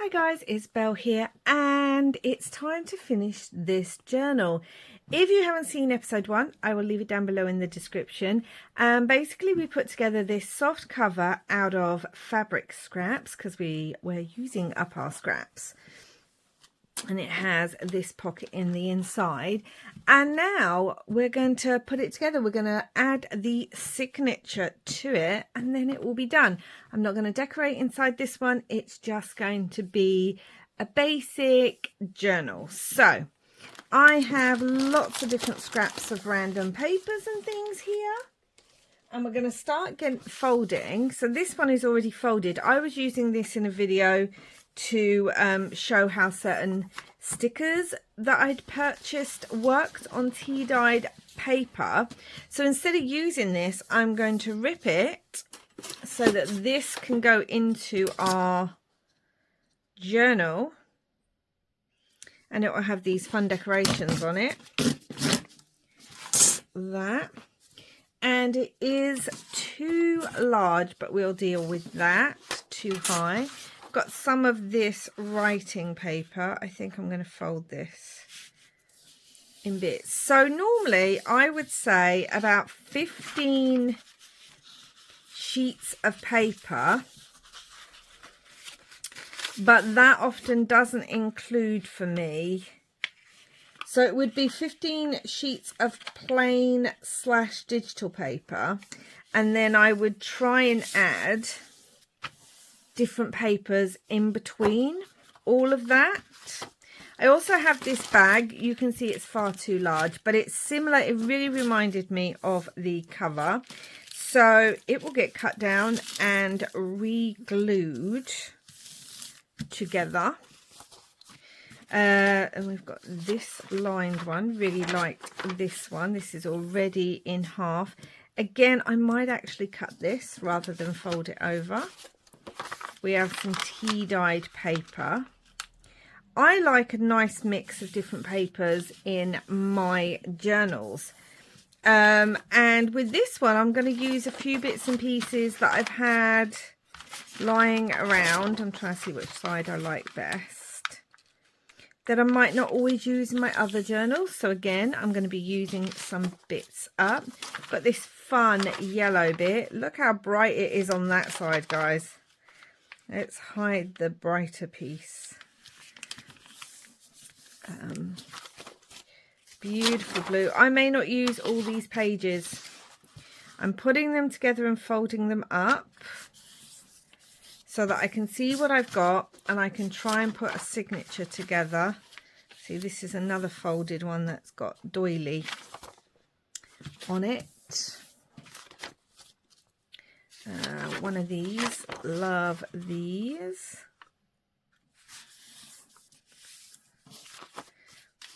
Hi guys, it's Belle here and it's time to finish this journal. If you haven't seen episode 1, I will leave it down below in the description. Basically we put together this soft cover out of fabric scraps because we're using up our scraps. And it has this pocket in the inside. And now we're going to put it together. We're going to add the signature to it and then it will be done. I'm not going to decorate inside this one. It's just going to be a basic journal. So I have lots of different scraps of random papers and things here. And we're going to start folding. So this one is already folded. I was using this in a video to show how certain stickers that I'd purchased worked on tea-dyed paper. So instead of using this, I'm going to rip it so that this can go into our journal and it will have these fun decorations on it. That. And it is too large, but we'll deal with that. Too high. Got some of this writing paper. I think I'm going to fold this in bits. So normally I would say about 15 sheets of paper, but that often doesn't include for me. So it would be 15 sheets of plain / digital paper, and then I would try and add different papers in between all of that. I also have this bag. You can see it's far too large, but it's similar. It really reminded me of the cover. So it will get cut down and re-glued together. And we've got this lined one. Really liked this one. This is already in half. Again, I might actually cut this rather than fold it over. We have some tea-dyed paper. I like a nice mix of different papers in my journals. And with this one, I'm going to use a few bits and pieces that I've had lying around. I'm trying to see which side I like best. That I might not always use in my other journals. So again, I'm going to be using some bits up. Got this fun yellow bit. Look how bright it is on that side, guys. Let's hide the brighter piece. Beautiful blue. I may not use all these pages. I'm putting them together and folding them up so that I can see what I've got and I can try and put a signature together. See, this is another folded one that's got doily on it. One of these, love these.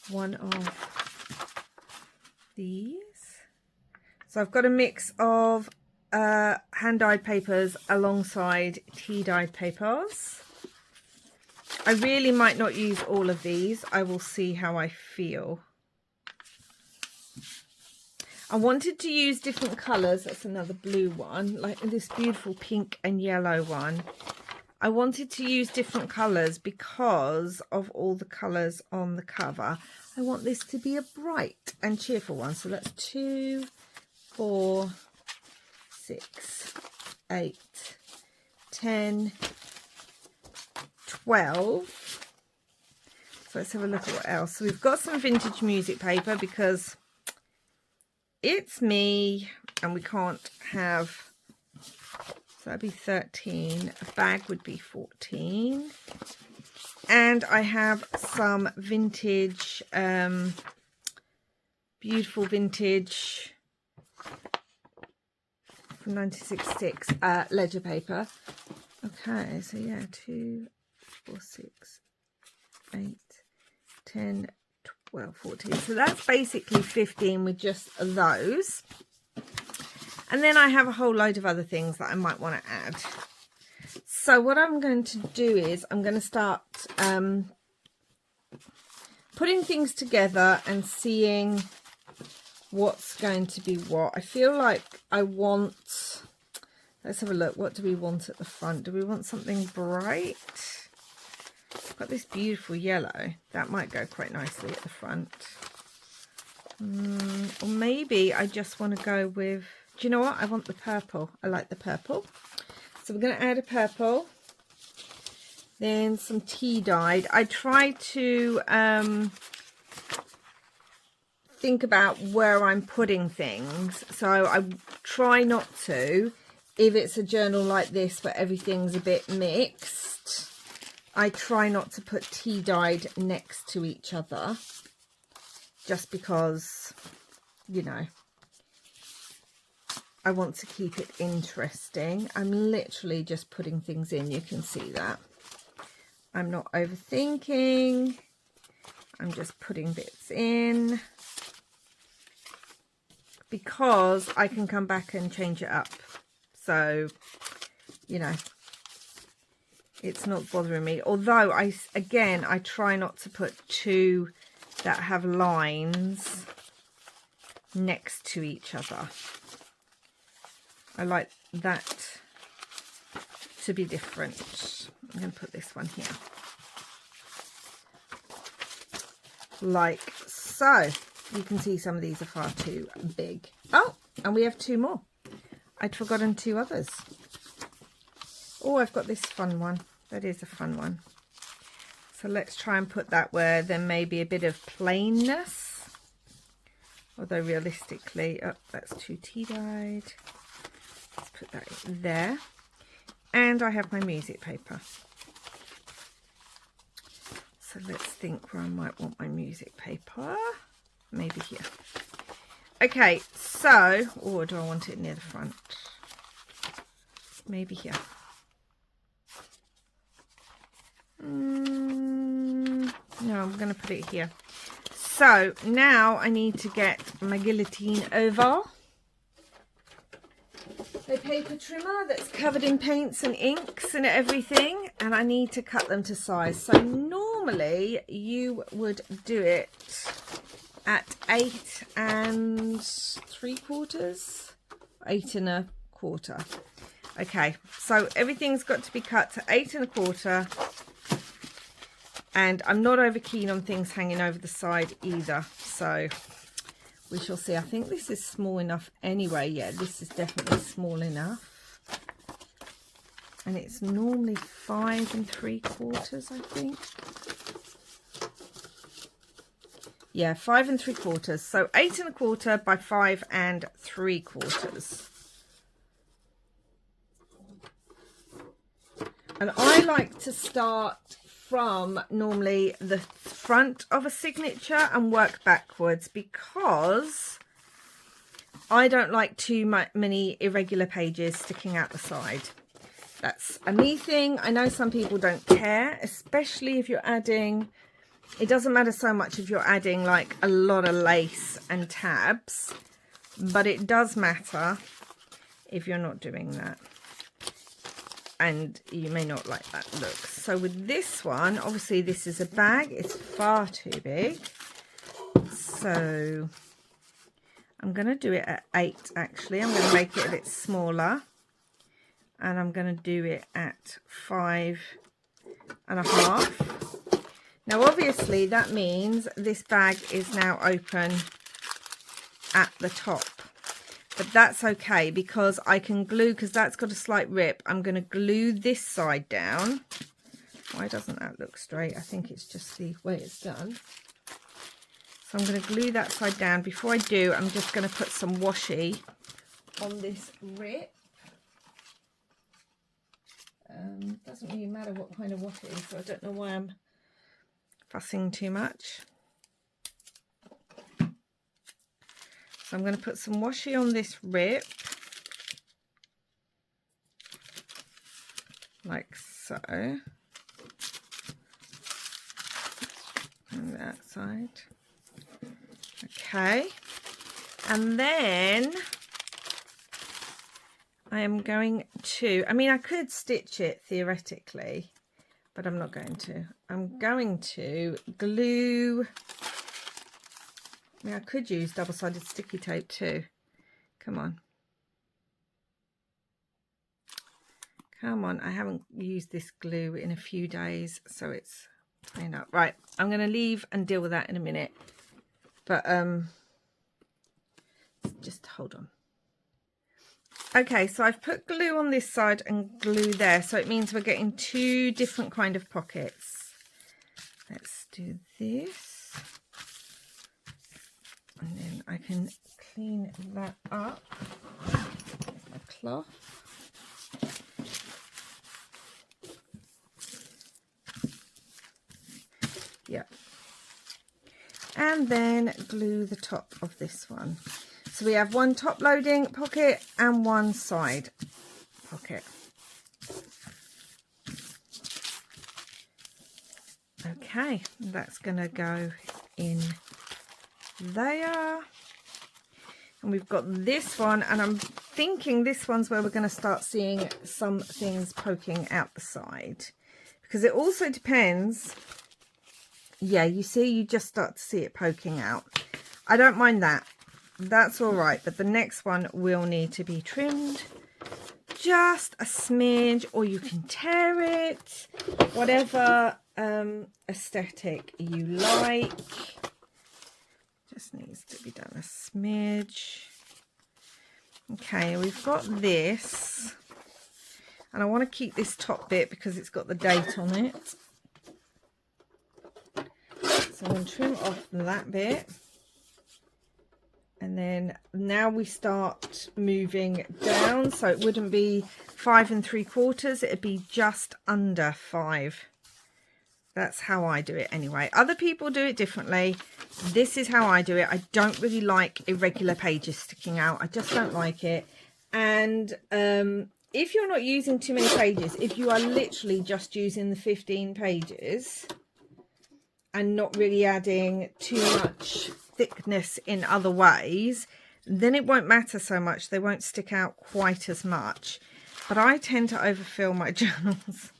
One of these. So I've got a mix of hand-dyed papers alongside tea-dyed papers. I really might not use all of these. I will see how I feel. I wanted to use different colours. That's another blue one, like this beautiful pink and yellow one. I wanted to use different colours because of all the colours on the cover. I want this to be a bright and cheerful one. So that's 2, 4, 6, 8, 10, 12. So let's have a look at what else. So we've got some vintage music paper because it's me and we can't have, so that'd be 13, a bag would be 14, and I have some vintage, beautiful vintage from 1966 ledger paper. Okay, so yeah, 2, 4, 6, 8, 10, 12, 14. So that's basically 15 with just those. And then I have a whole load of other things that I might want to add. So what I'm going to do is I'm going to start putting things together and seeing what's going to be what. I feel like I want, let's have a look. What do we want at the front? Do we want something bright? got this beautiful yellow. That might go quite nicely at the front. Or maybe I just want to go with, do you know what? I want the purple. I like the purple. So we're going to add a purple. Then some tea dyed. I try to think about where I'm putting things. So I try not to, if it's a journal like this where everything's a bit mixed, I try not to put tea dyed next to each other. Just because, you know, I want to keep it interesting. I'm literally just putting things in. You can see that. I'm not overthinking. I'm just putting bits in. Because I can come back and change it up. So, you know, it's not bothering me. Although, I try not to put two that have lines next to each other. I like that to be different. I'm going to put this one here. Like so. You can see some of these are far too big. Oh, and we have two more. I'd forgotten two others. Oh, I've got this fun one. That is a fun one. So let's try and put that where there may be a bit of plainness. Although realistically, oh, that's too tea dyed. Let's put that in there. And I have my music paper. So let's think where I might want my music paper. Maybe here. Okay, so, or do I want it near the front? Maybe here. No, I'm going to put it here. So now I need to get my guillotine oval. A paper trimmer that's covered in paints and inks and everything, and I need to cut them to size. So normally you would do it at 8 3/4, 8 1/4. Okay, so everything's got to be cut to 8 1/4. And I'm not over keen on things hanging over the side either. So we shall see. I think this is small enough anyway. Yeah, this is definitely small enough. And it's normally 5 3/4, I think. Yeah, 5 3/4. So 8 1/4 by 5 3/4. And I like to start from normally the front of a signature and work backwards, because I don't like too many irregular pages sticking out the side. That's a me thing. I know some people don't care, especially if you're adding, it doesn't matter so much if you're adding like a lot of lace and tabs, but it does matter if you're not doing that. And you may not like that look. So with this one, obviously this is a bag. It's far too big. So I'm going to do it at 8 actually. I'm going to make it a bit smaller. And I'm going to do it at 5 1/2. Now obviously that means this bag is now open at the top. But that's okay, because I can glue, because that's got a slight rip. I'm going to glue this side down. Why doesn't that look straight? I think it's just the way it's done. So I'm going to glue that side down. Before I do, I'm just going to put some washi on this rip. Doesn't really matter what kind of washi it is, so I don't know why I'm fussing too much. So I'm going to put some washi on this rip, like so, and that side. Okay, and then I am going to, I mean, I could stitch it theoretically, but I'm not going to. I'm going to glue. I mean, I could use double-sided sticky tape too. Come on. Come on. I haven't used this glue in a few days, so it's I know. Right, I'm going to leave and deal with that in a minute. But just hold on. Okay, so I've put glue on this side and glue there, so it means we're getting two different kind of pockets. Let's do this. And then I can clean that up with my cloth. Yep. And then glue the top of this one. So we have one top loading pocket and one side pocket. Okay, that's going to go in there. And we've got this one, and I'm thinking this one's where we're going to start seeing some things poking out the side. Because it also depends. Yeah, you see, you just start to see it poking out. I don't mind that. That's all right. But the next one will need to be trimmed just a smidge, or you can tear it. Whatever aesthetic you like. Just needs to be done a smidge. Okay, we've got this. And I want to keep this top bit because it's got the date on it. So I'm going to trim off that bit. And then now we start moving down. So it wouldn't be 5 3/4. It'd be just under 5. That's how I do it anyway. Other people do it differently. This is how I do it. I don't really like irregular pages sticking out. I just don't like it. And if you're not using too many pages, if you are literally just using the 15 pages and not really adding too much thickness in other ways, then it won't matter so much. They won't stick out quite as much. But I tend to overfill my journals.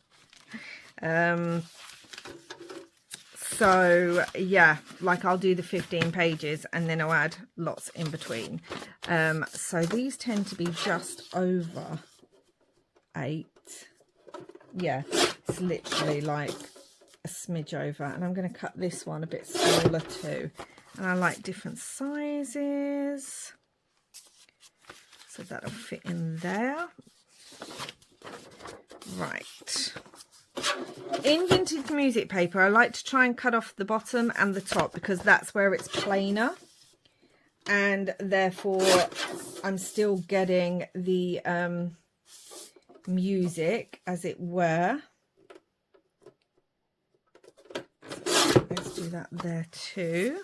So yeah, like I'll do the 15 pages and then I'll add lots in between. So these tend to be just over 8. Yeah, it's literally like a smidge over. And I'm going to cut this one a bit smaller too. And I like different sizes. So that'll fit in there. Right. In vintage music paper, I like to try and cut off the bottom and the top because that's where it's plainer. And therefore, I'm still getting the music, as it were. Let's do that there too.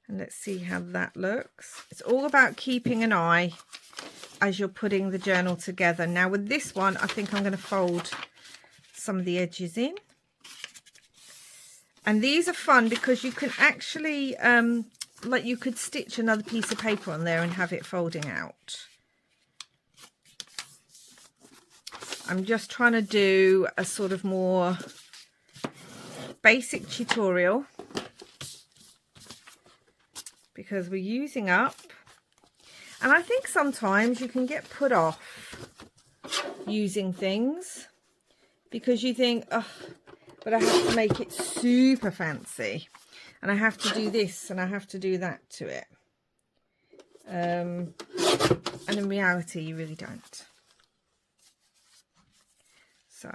And let's see how that looks. It's all about keeping an eye as you're putting the journal together. Now with this one, I think I'm going to fold some of the edges in. And these are fun because you can actually, like you could stitch another piece of paper on there and have it folding out. I'm just trying to do a sort of more basic tutorial because we're using up. And I think sometimes you can get put off using things because you think, oh, but I have to make it super fancy and I have to do this and I have to do that to it. And in reality, you really don't. So,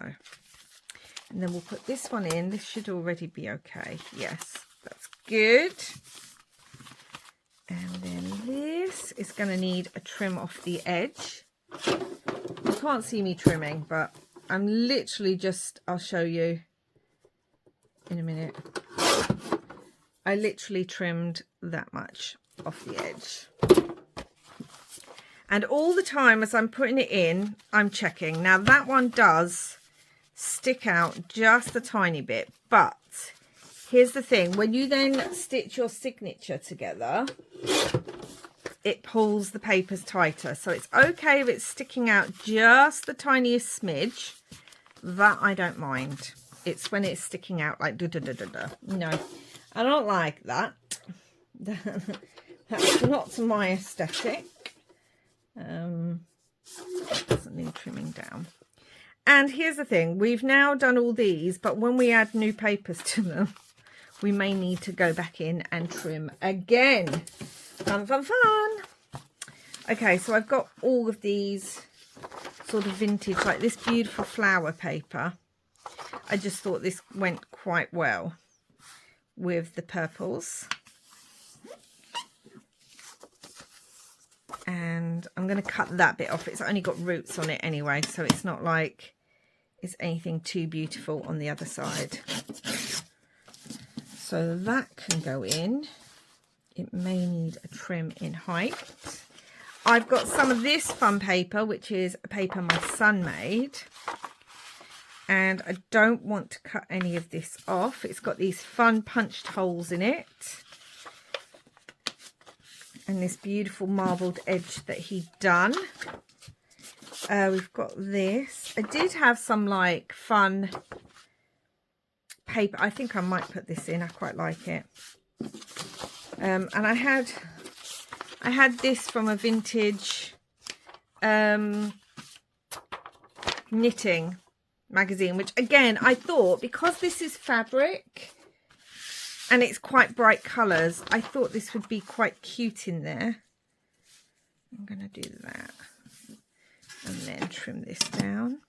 and then we'll put this one in. This should already be okay. Yes, that's good. And then this is going to need a trim off the edge. You can't see me trimming, but I'm literally just, I'll show you in a minute. I literally trimmed that much off the edge. And all the time as I'm putting it in, I'm checking. Now that one does stick out just a tiny bit, but here's the thing. When you then stitch your signature together, it pulls the papers tighter. So it's okay if it's sticking out just the tiniest smidge. That I don't mind. It's when it's sticking out like da-da-da-da-da. No, I don't like that. That's not my aesthetic. It doesn't need trimming down. And here's the thing, we've now done all these, but when we add new papers to them, we may need to go back in and trim again. Fun, fun, fun. Okay, so I've got all of these sort of vintage, like this beautiful flower paper. I just thought this went quite well with the purples. And I'm going to cut that bit off. It's only got roots on it anyway, so it's not like it's anything too beautiful on the other side. So that can go in. It may need a trim in height. I've got some of this fun paper, which is a paper my son made. And I don't want to cut any of this off. It's got these fun punched holes in it. And this beautiful marbled edge that he'd done. We've got this. I did have some like fun paper. I think I might put this in. I quite like it. And I had this from a vintage knitting magazine, which again I thought, because this is fabric and it's quite bright colours, I thought this would be quite cute in there. I'm going to do that and then trim this down.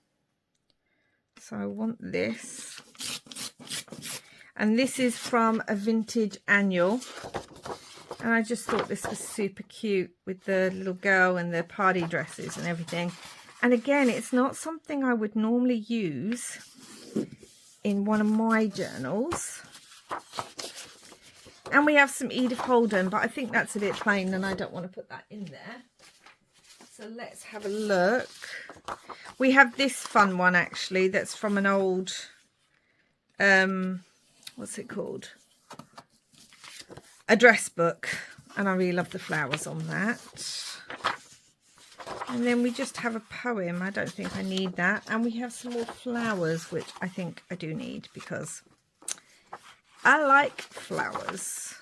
So I want this, and this is from a vintage annual, and I just thought this was super cute with the little girl and the party dresses and everything. And again, it's not something I would normally use in one of my journals. And we have some Edith Holden, but I think that's a bit plain and I don't want to put that in there. So let's have a look. We have this fun one actually that's from an old, what's it called? Address book. And I really love the flowers on that. And then we just have a poem. I don't think I need that. And we have some more flowers, which I think I do need because I like flowers.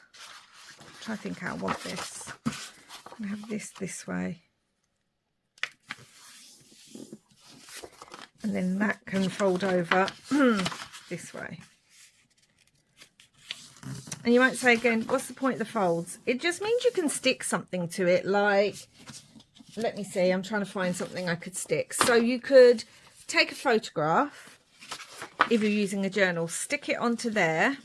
I think I want this. I'm going to have this way. And then that can fold over this way. And you might say again, what's the point of the folds? It just means you can stick something to it. Like, let me see, I'm trying to find something I could stick. So you could take a photograph, if you're using a journal, stick it onto there,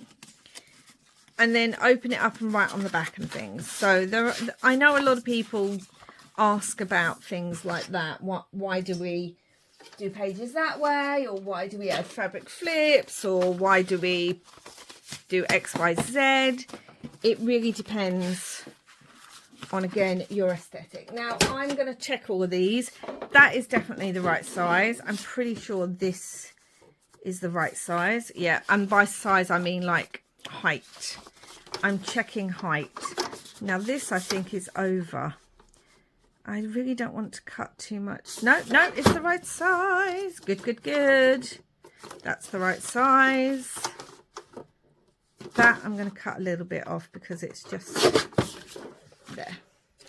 and then open it up and write on the back and things. So I know a lot of people ask about things like that. Why do we do pages that way, or why do we add fabric flips, or why do we do XYZ? It really depends on, again, your aesthetic. Now I'm going to check all of these. That is definitely the right size. I'm pretty sure this is the right size. Yeah, and by size I mean like height. I'm checking height. Now this I think is over. I really don't want to cut too much. No, it's the right size. Good, good, good. That's the right size. That I'm going to cut a little bit off because it's just there.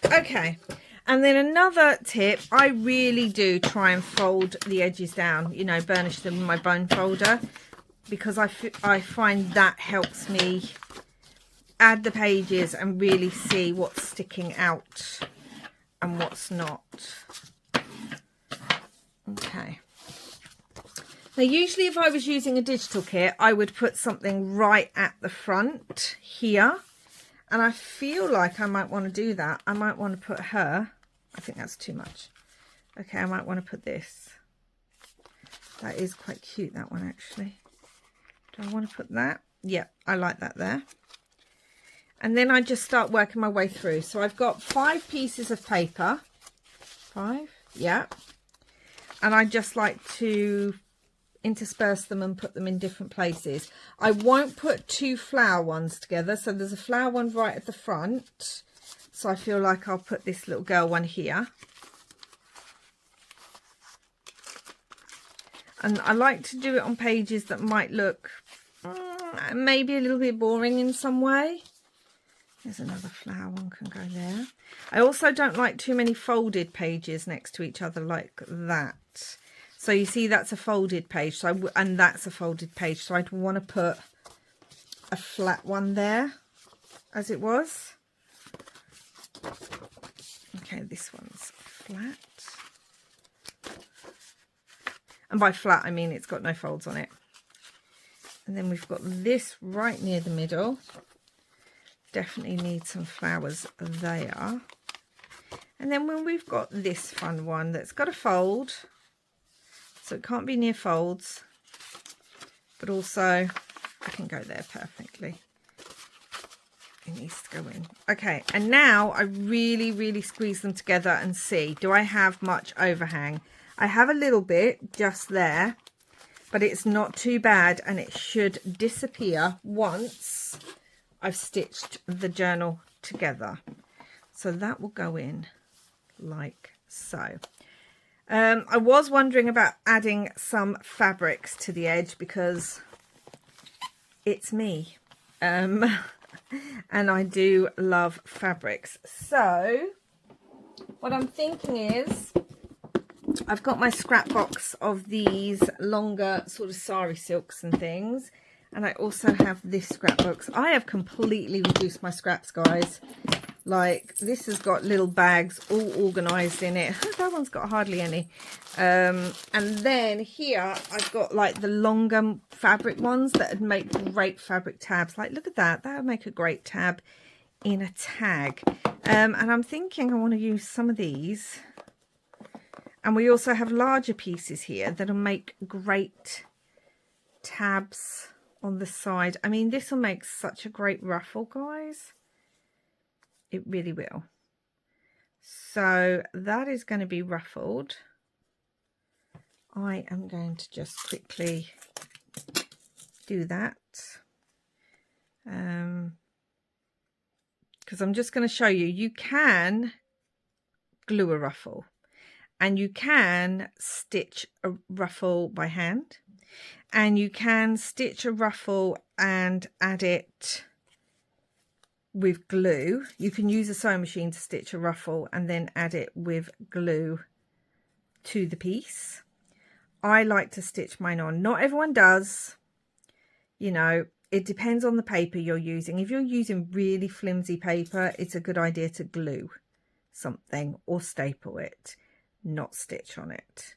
Okay. And then another tip, I really do try and fold the edges down, you know, burnish them with my bone folder, because I find that helps me add the pages and really see what's sticking out and what's not. Okay. Now usually if I was using a digital kit, I would put something right at the front here. And I feel like I might want to do that. I might want to put her. I think that's too much. Okay, I might want to put this. That is quite cute, that one actually. Do I want to put that? Yeah, I like that there. And then I just start working my way through. So I've got 5 pieces of paper. 5? Yeah. And I just like to intersperse them and put them in different places. I won't put 2 flower ones together. So there's a flower one right at the front. So I feel like I'll put this little girl one here. And I like to do it on pages that might look maybe a little bit boring in some way. There's another flower one can go there. I also don't like too many folded pages next to each other like that. So you see that's a folded page. So and that's a folded page. So I'd want to put a flat one there as it was. Okay, this one's flat. And by flat, I mean it's got no folds on it. And then we've got this right near the middle. Definitely need some flowers there. And then when we've got this fun one that's got a fold, so it can't be near folds, but also I can go there perfectly. It needs to go in. Okay, and now I really squeeze them together and see, do I have much overhang? I have a little bit just there, but it's not too bad, and it should disappear once I've stitched the journal together. So that will go in like so. I was wondering about adding some fabrics to the edge because it's me. And I do love fabrics. So what I'm thinking is I've got my scrap box of these longer sort of sari silks and things. And I also have this scrapbooks. I have completely reduced my scraps, guys. Like, this has got little bags all organised in it. That one's got hardly any. And then here I've got like the longer fabric ones that would make great fabric tabs. Like, look at that. That would make a great tab in a tag. And I'm thinking I want to use some of these. And we also have larger pieces here that'll make great tabs on the side. I mean, this will make such a great ruffle, guys. It really will. So that is going to be ruffled. I am going to just quickly do that. Because I'm just going to show you, you can glue a ruffle and you can stitch a ruffle by hand. And you can stitch a ruffle and add it with glue. You can use a sewing machine to stitch a ruffle and then add it with glue to the piece. I like to stitch mine on. Not everyone does. You know, it depends on the paper you're using. If you're using really flimsy paper, it's a good idea to glue something or staple it, not stitch on it.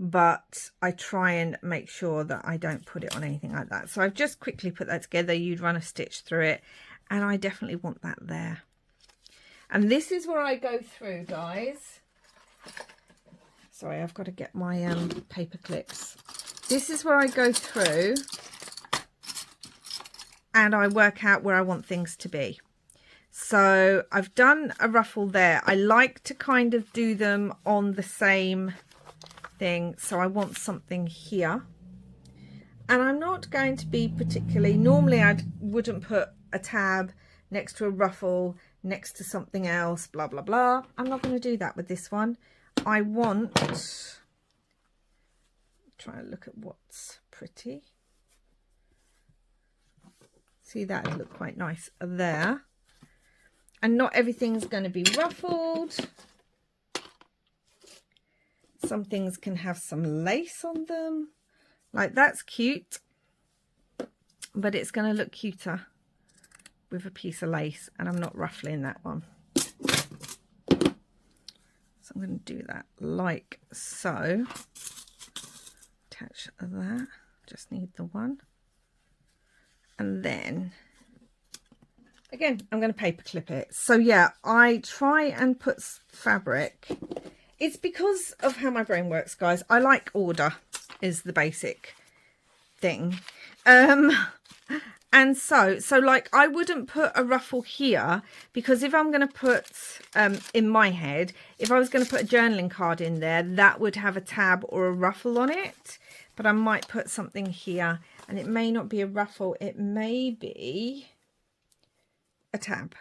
But I try and make sure that I don't put it on anything like that. So I've just quickly put that together. You'd run a stitch through it, and I definitely want that there. And this is where I go through, guys. Sorry, I've got to get my paper clips. This is where I go through and I work out where I want things to be. So I've done a ruffle there. I like to kind of do them on the same thing. So I want something here. And I'm not going to be particularly, normally I wouldn't put a tab next to a ruffle, next to something else, blah, blah, blah. I'm not going to do that with this one. I want, try and look at what's pretty. See, that would look quite nice there. And not everything's going to be ruffled. Some things can have some lace on them. Like, that's cute. But it's going to look cuter with a piece of lace. And I'm not ruffling that one. So I'm going to do that like so. Attach that. Just need the one. And then, again, I'm going to paper clip it. So yeah, I try and put fabric. It's because of how my brain works, guys. I like order is the basic thing. And so like I wouldn't put a ruffle here because if I'm going to put, in my head, if I was going to put a journaling card in there, that would have a tab or a ruffle on it. But I might put something here and it may not be a ruffle. It may be a tab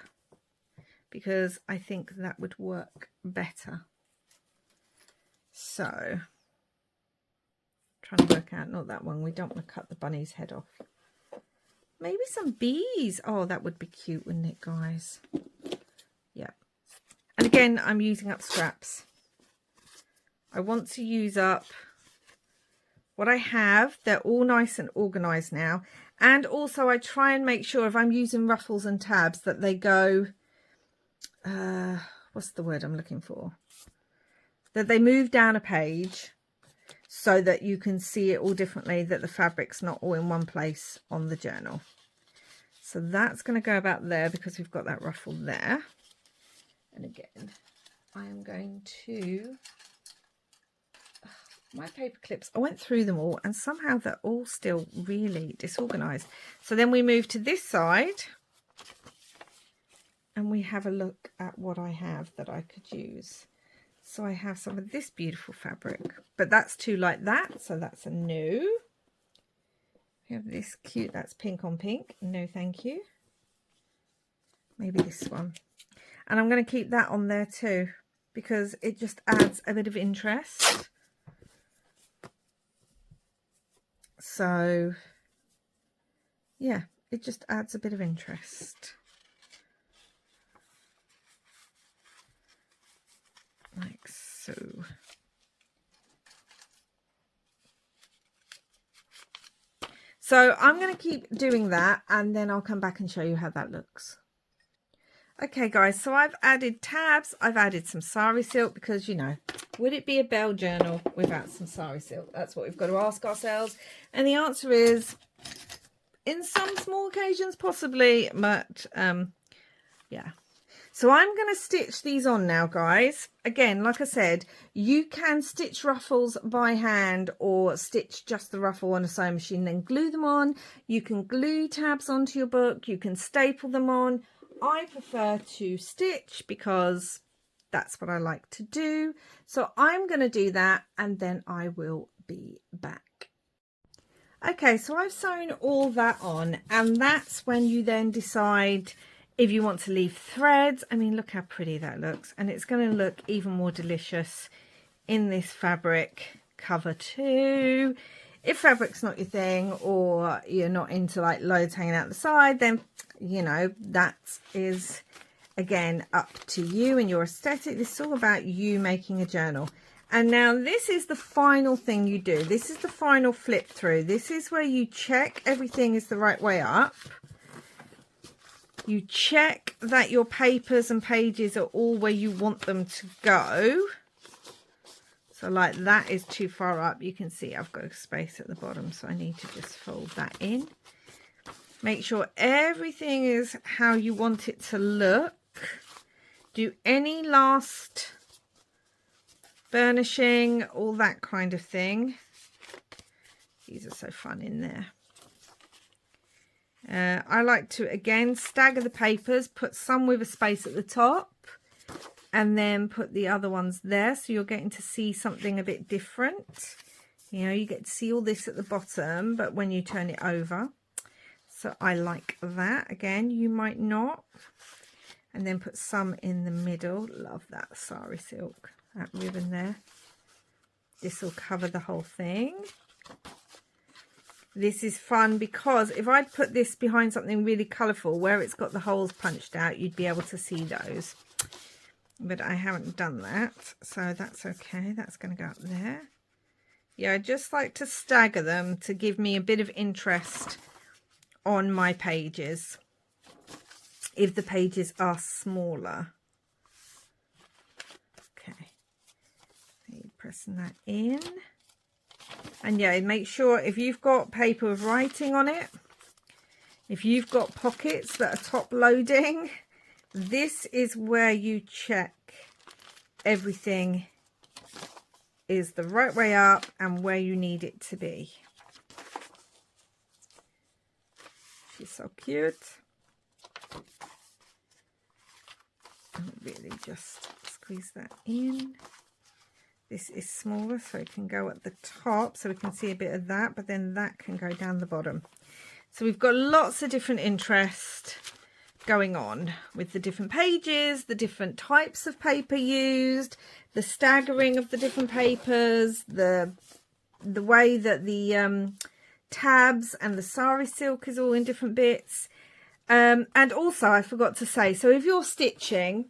because I think that would work better. So, trying to work out, not that one. We don't want to cut the bunny's head off. Maybe some bees. Oh, that would be cute, wouldn't it, guys? Yeah. And again, I'm using up scraps. I want to use up what I have. They're all nice and organized now. And also I try and make sure if I'm using ruffles and tabs that they go, what's the word I'm looking for? That they move down a page so that you can see it all differently, that the fabric's not all in one place on the journal. So that's going to go about there because we've got that ruffle there. And again, I am going to, my paper clips, I went through them all and somehow they're all still really disorganized. So then we move to this side and we have a look at what I have that I could use. So I have some of this beautiful fabric, but that's too like that, so that's a no. We have this cute, that's pink on pink, no thank you. Maybe this one. And I'm going to keep that on there too, because it just adds a bit of interest. So yeah, it just adds a bit of interest. Like so. So I'm going to keep doing that and then I'll come back and show you how that looks. Okay guys, so I've added tabs, I've added some sari silk because, you know, would it be a bell journal without some sari silk? That's what we've got to ask ourselves. And the answer is, in some small occasions possibly, but yeah. So I'm going to stitch these on now, guys. Again, like I said, you can stitch ruffles by hand or stitch just the ruffle on a sewing machine, then glue them on. You can glue tabs onto your book. You can staple them on. I prefer to stitch because that's what I like to do. So I'm going to do that and then I will be back. Okay, so I've sewn all that on and that's when you then decide if you want to leave threads. I mean, look how pretty that looks. And it's going to look even more delicious in this fabric cover too. If fabric's not your thing or you're not into like loads hanging out the side, then, you know, that is, again, up to you and your aesthetic. This is all about you making a journal. And now this is the final thing you do. This is the final flip through. This is where you check everything is the right way up. You check that your papers and pages are all where you want them to go. So like that is too far up. You can see I've got a space at the bottom, so I need to just fold that in. Make sure everything is how you want it to look. Do any last burnishing, all that kind of thing. These are so fun in there. I like to, again, stagger the papers, put some with a space at the top and then put the other ones there. So you're getting to see something a bit different. You know, you get to see all this at the bottom, but when you turn it over. So I like that. Again, you might not. And then put some in the middle. Love that sari silk, that ribbon there. This will cover the whole thing. This is fun because if I'd put this behind something really colourful where it's got the holes punched out, you'd be able to see those. But I haven't done that, so that's okay. That's going to go up there. Yeah, I just like to stagger them to give me a bit of interest on my pages if the pages are smaller. Okay, pressing that in. And yeah, make sure if you've got paper with writing on it, if you've got pockets that are top loading, this is where you check everything is the right way up and where you need it to be. She's so cute. I'll really just squeeze that in. This is smaller, so it can go at the top, so we can see a bit of that, but then that can go down the bottom. So we've got lots of different interest going on with the different pages, the different types of paper used, the staggering of the different papers, the way that the tabs and the sari silk is all in different bits. And also, I forgot to say, so if you're stitching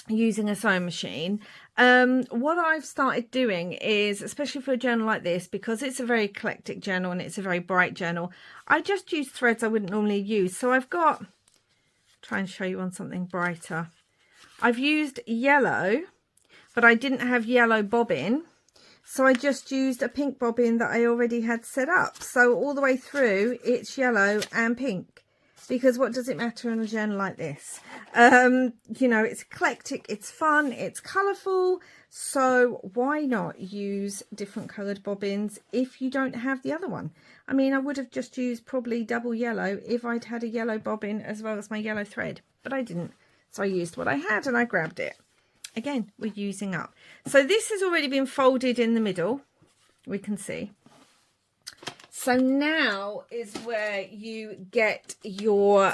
using a sewing machine, What I've started doing is, especially for a journal like this, because it's a very eclectic journal and it's a very bright journal, I just use threads I wouldn't normally use. So I've got, try and show you on something brighter. I've used yellow, but I didn't have yellow bobbin. So I just used a pink bobbin that I already had set up. So all the way through, it's yellow and pink. Because what does it matter in a journal like this? You know, it's eclectic, it's fun, it's colourful. So why not use different coloured bobbins if you don't have the other one? I mean, I would have just used probably double yellow if I'd had a yellow bobbin as well as my yellow thread. But I didn't. So I used what I had and I grabbed it. Again, we're using up. So this has already been folded in the middle. We can see. So now is where you get your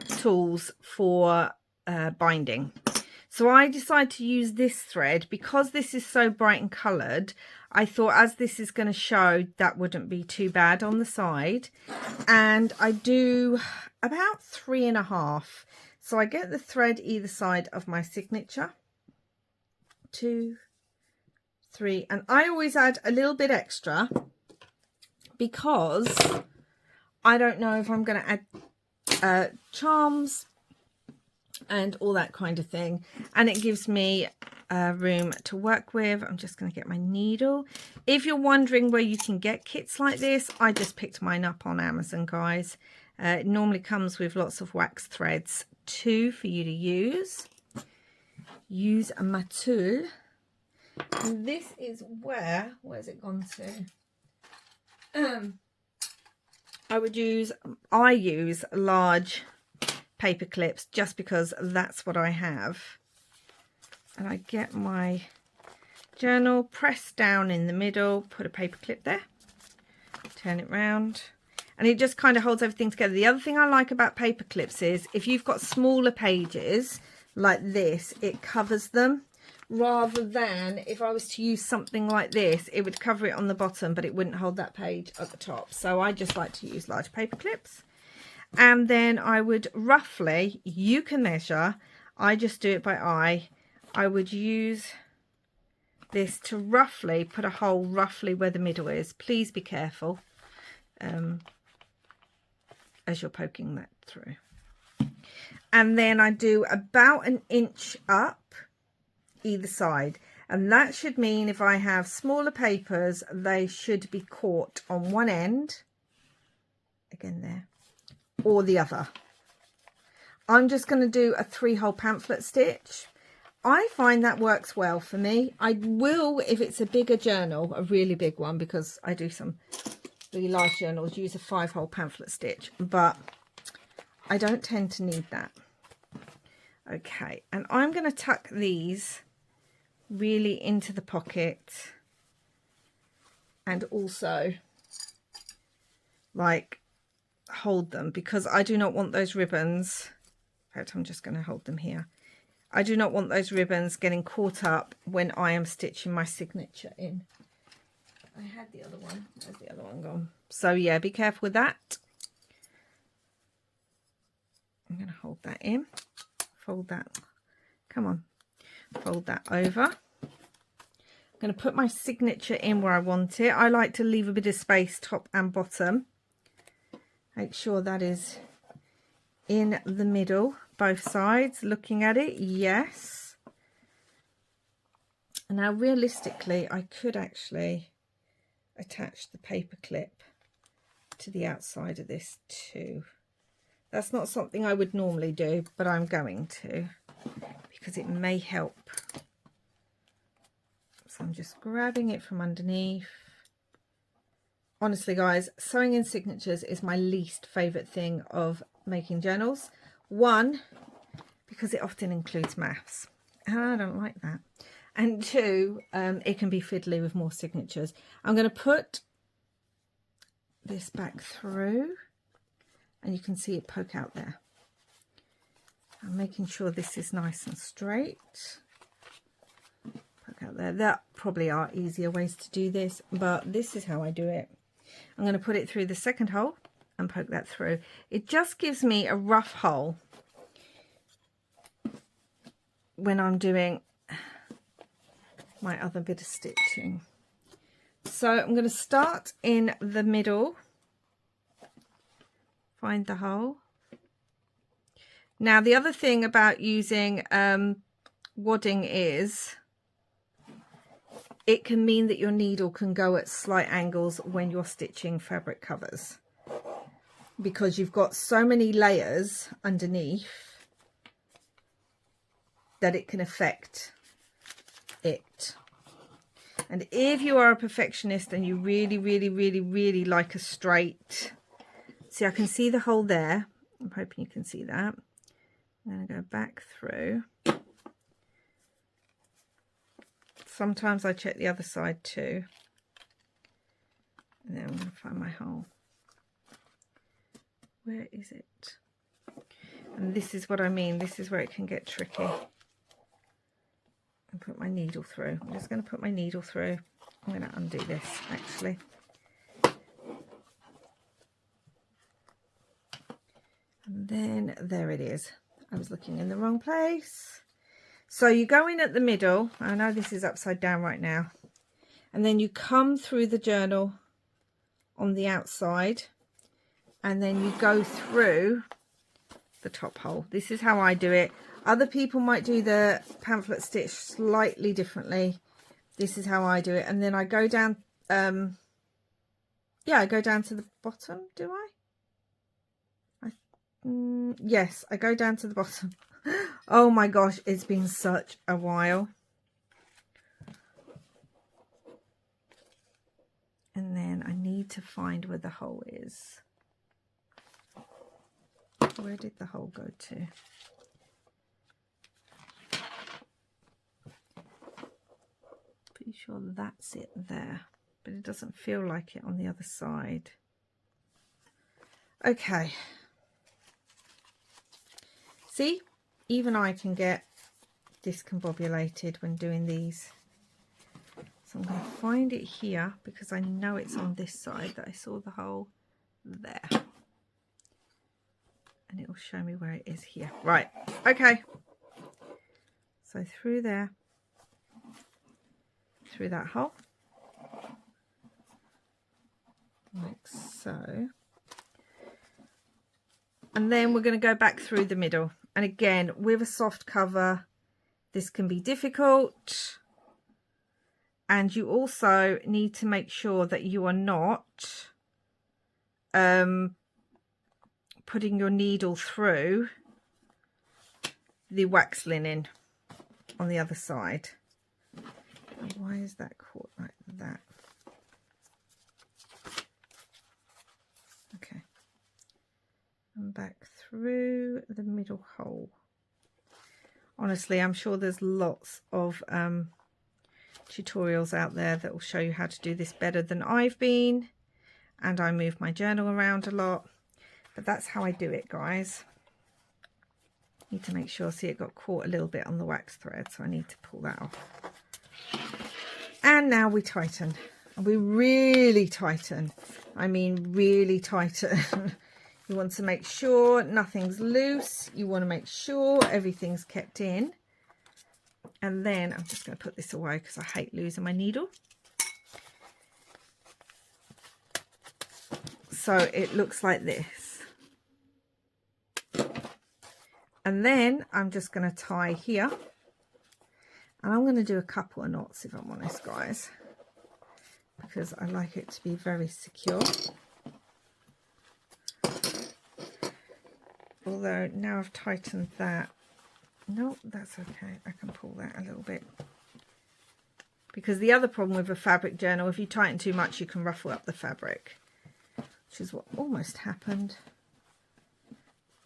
tools for binding. So I decided to use this thread because this is so bright and coloured. I thought as this is going to show, that wouldn't be too bad on the side. And I do about 3.5. So I get the thread either side of my signature. 2, 3, and I always add a little bit extra because I don't know if I'm going to add charms and all that kind of thing, and it gives me room to work with. I'm just going to get my needle. If you're wondering where you can get kits like this, I just picked mine up on Amazon, guys. It normally comes with lots of wax threads too for you to use. Use my tool. And this is where's it gone to? I use large paper clips just because that's what I have. And I get my journal, press down in the middle, put a paper clip there, turn it round, and it just kind of holds everything together. The other thing I like about paper clips is if you've got smaller pages like this, it covers them. Rather than if I was to use something like this, it would cover it on the bottom, but it wouldn't hold that page at the top. So I just like to use large paper clips. And then I would roughly, you can measure, I just do it by eye. I would use this to roughly put a hole roughly where the middle is. Please be careful as you're poking that through. And then I do about 1 inch up either side, and that should mean if I have smaller papers, they should be caught on one end, again there, or the other. I'm just going to do a 3-hole pamphlet stitch. I find that works well for me. I will, if it's a bigger journal, a really big one, because I do some really large journals, use a 5-hole pamphlet stitch, but I don't tend to need that. Okay, and I'm going to tuck these really into the pocket, and also like hold them, because I do not want those ribbons. In fact, I'm just going to hold them here. I do not want those ribbons getting caught up when I am stitching my signature in. I had the other one. Where's the other one gone? So yeah, be careful with that. I'm going to hold that in. Fold that. Come on. Fold that over. I'm going to put my signature in where I want it. I like to leave a bit of space top and bottom. Make sure that is in the middle, both sides, looking at it. Yes. And now realistically, I could actually attach the paper clip to the outside of this too. That's not something I would normally do, but I'm going to, because it may help. So I'm just grabbing it from underneath. Honestly, guys, sewing in signatures is my least favourite thing of making journals. 1, because it often includes maths, and I don't like that. And 2, it can be fiddly with more signatures. I'm going to put this back through, and you can see it poke out there. I'm making sure this is nice and straight. Poke out there. There probably are easier ways to do this, but this is how I do it. I'm going to put it through the second hole and poke that through. It just gives me a rough hole. when I'm doing my other bit of stitching. So I'm going to start in the middle, find the hole. Now the other thing about using wadding is it can mean that your needle can go at slight angles when you're stitching fabric covers, because you've got so many layers underneath that it can affect it. And if you are a perfectionist and you really like a straight, see, I can see the hole there. I'm hoping you can see that. I'm going to go back through. Sometimes I check the other side too. And then I'm going to find my hole. Where is it? And this is what I mean. This is where it can get tricky. And put my needle through. I'm just going to put my needle through. I'm going to undo this actually. And then there it is. I was looking in the wrong place. So you go in at the middle. I know this is upside down right now. And then you come through the journal on the outside. And then you go through the top hole. This is how I do it. Other people might do the pamphlet stitch slightly differently. This is how I do it. And then I go down, yeah, I go down to the bottom, do I? Yes, I go down to the bottom. Oh my gosh, it's been such a while. And then I need to find where the hole is. Where did the hole go to? Pretty sure that's it there, but it doesn't feel like it on the other side. Okay. See, even I can get discombobulated when doing these. So I'm going to find it here because I know it's on this side that I saw the hole there. And it will show me where it is here. Right, okay. So through there, through that hole, like so. And then we're going to go back through the middle. And again, with a soft cover, this can be difficult. And you also need to make sure that you are not putting your needle through the wax linen on the other side. Why is that caught like that? Okay. And back through the middle hole. Honestly, I'm sure there's lots of tutorials out there that will show you how to do this better than I've been. And I move my journal around a lot. But that's how I do it, guys. Need to make sure, see, it got caught a little bit on the wax thread, so I need to pull that off. And now we tighten. And we really tighten. I mean, really tighten. You want to make sure nothing's loose. You want to make sure everything's kept in. And then I'm just going to put this away because I hate losing my needle. So it looks like this. And then I'm just going to tie here. And I'm going to do a couple of knots, if I'm honest, guys, because I like it to be very secure. Although now I've tightened that. No, that's okay. I can pull that a little bit. Because the other problem with a fabric journal, if you tighten too much, you can ruffle up the fabric, which is what almost happened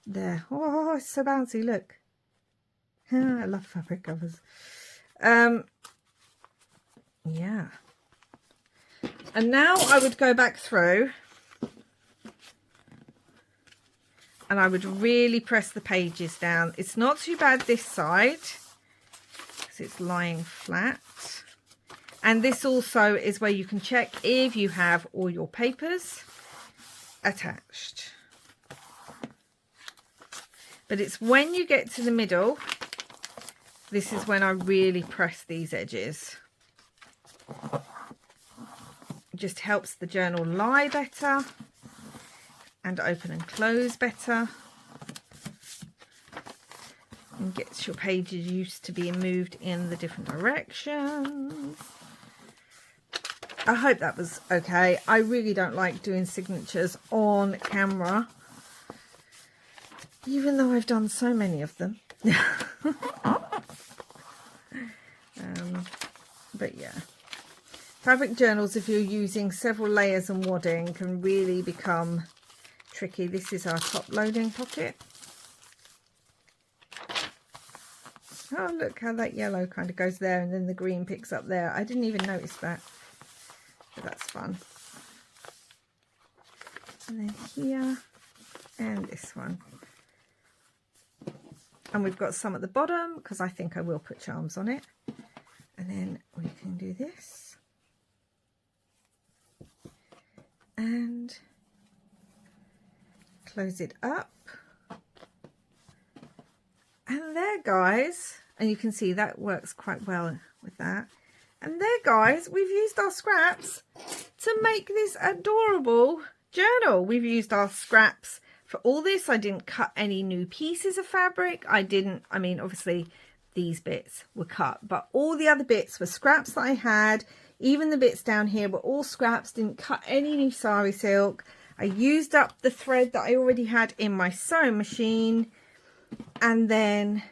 there. Oh, it's so bouncy, look. I love fabric covers. Yeah. And now I would go back through and I would really press the pages down. It's not too bad this side because it's lying flat. And this also is where you can check if you have all your papers attached. But it's when you get to the middle, this is when I really press these edges. It just helps the journal lie better and open and close better, and gets your pages used to being moved in the different directions. I hope that was okay. I really don't like doing signatures on camera, even though I've done so many of them. But yeah, fabric journals, if you're using several layers and wadding, can really become tricky. This is our top loading pocket. Oh, look how that yellow kind of goes there and then the green picks up there. I didn't even notice that, but that's fun. And then here, and this one. And we've got some at the bottom because I think I will put charms on it. And then we can do this. And close it up. And there, guys. And you can see that works quite well with that. And there, guys, we've used our scraps to make this adorable journal. We've used our scraps for all this. I didn't cut any new pieces of fabric. I mean, obviously these bits were cut, but all the other bits were scraps that I had. Even the bits down here were all scraps. Didn't cut any new sari silk. I used up the thread that I already had in my sewing machine. And then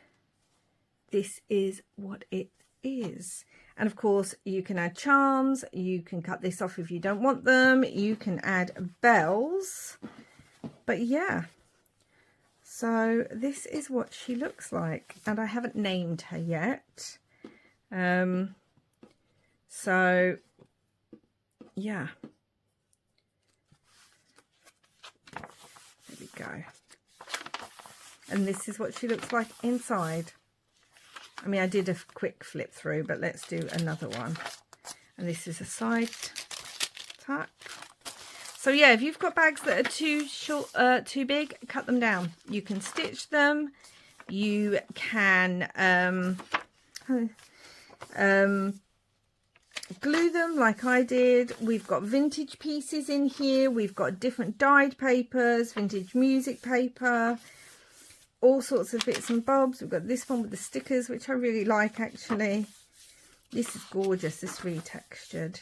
this is what it is. And of course you can add charms. You can cut this off if you don't want them. You can add bells. But yeah, so this is what she looks like, and I haven't named her yet. So yeah, there we go. And this is what she looks like inside. I mean, I did a quick flip through, but let's do another one. And this is a side tuck. So yeah, if you've got bags that are too short, too big, cut them down. You can stitch them. You can glue them like I did. We've got vintage pieces in here. We've got different dyed papers, vintage music paper, all sorts of bits and bobs. We've got this one with the stickers, which I really like actually. This is gorgeous, this retextured.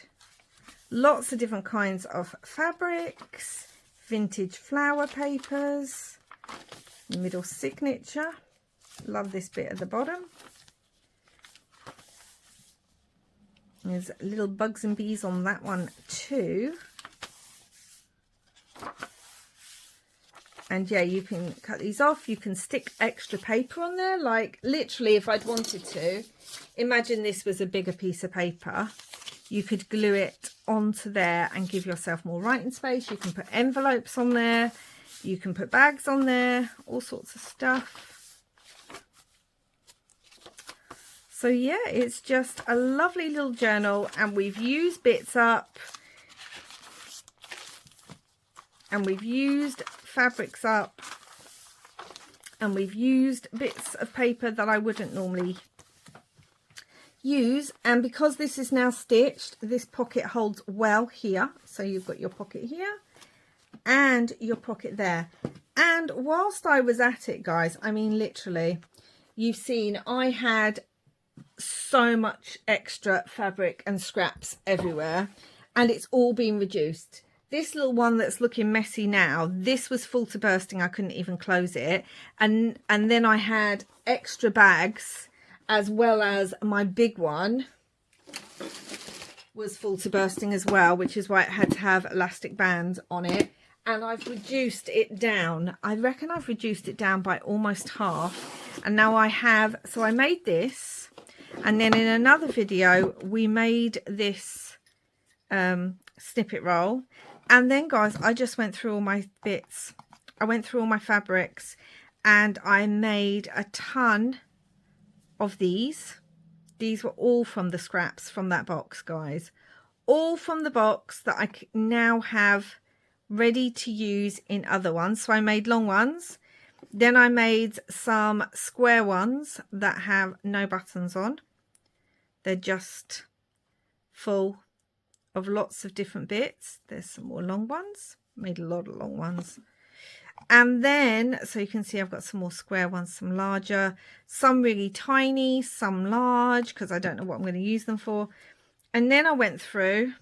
Lots of different kinds of fabrics, vintage flower papers, middle signature. Love this bit at the bottom. There's little bugs and bees on that one too. And yeah, you can cut these off. You can stick extra paper on there. Like literally, if I'd wanted to, imagine this was a bigger piece of paper. You could glue it onto there and give yourself more writing space. You can put envelopes on there. You can put bags on there. All sorts of stuff. So yeah, it's just a lovely little journal. And we've used bits up. And we've used fabrics up. And we've used bits of paper that I wouldn't normally use. And because this is now stitched, this pocket holds well here. So you've got your pocket here and your pocket there. And whilst I was at it, guys, I mean literally, you've seen I had so much extra fabric and scraps everywhere, and it's all been reduced. This little one that's looking messy now, this was full to bursting. I couldn't even close it. And then I had extra bags, as well as my big one was full to bursting as well, which is why it had to have elastic bands on it. And I've reduced it down. I reckon I've reduced it down by almost half. And now I have, so I made this. And then in another video, we made this snippet roll. And then, guys, I just went through all my bits. I went through all my fabrics and I made a ton of these. These were all from the scraps from that box, guys. All from the box that I now have ready to use in other ones. So I made long ones Then I made some square ones that have no buttons on. They're just full of lots of different bits. There's some more long ones. Made a lot of long ones. And then, so you can see I've got some more square ones, some larger, some really tiny, some large, because I don't know what I'm going to use them for. And then I went through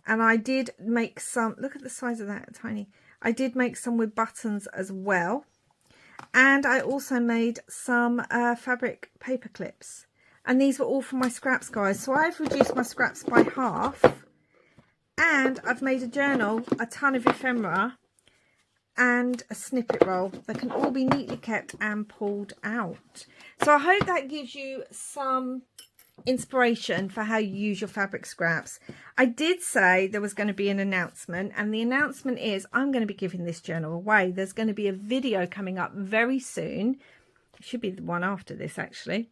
and I did make some, look at the size of that, tiny. I did make some with buttons as well. And I also made some fabric paper clips. And these were all from my scraps, guys. So I've reduced my scraps by half. And I've made a journal, a ton of ephemera, and a snippet roll that can all be neatly kept and pulled out. So I hope that gives you some inspiration for how you use your fabric scraps. I did say there was going to be an announcement, and the announcement is I'm going to be giving this journal away. There's going to be a video coming up very soon. It should be the one after this, actually.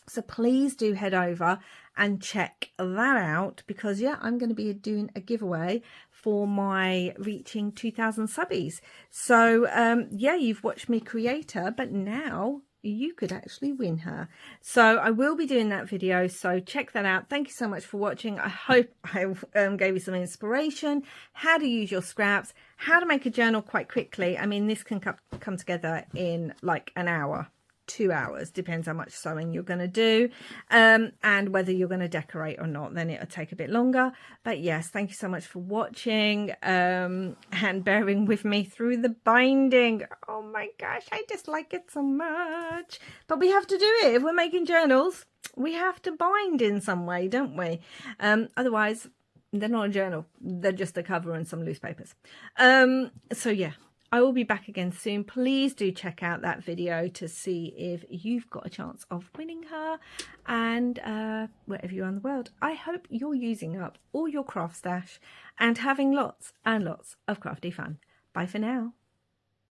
So please do head over and check that out, because yeah, I'm going to be doing a giveaway for my reaching 2,000 subbies. So yeah, you've watched me create her, but now you could actually win her. So I will be doing that video, so check that out. Thank you so much for watching. I hope I gave you some inspiration, how to use your scraps, how to make a journal quite quickly. I mean, this can come together in like an hour, 2 hours, depends how much sewing you're going to do, and whether you're going to decorate or not, then it'll take a bit longer. But yes, thank you so much for watching and bearing with me through the binding. Oh my gosh, I just like it so much, but we have to do it. If we're making journals, we have to bind in some way, don't we? Otherwise they're not a journal, they're just a cover and some loose papers. So yeah, I will be back again soon. Please do check out that video to see if you've got a chance of winning her. And wherever you are in the world, I hope you're using up all your craft stash and having lots and lots of crafty fun. Bye for now.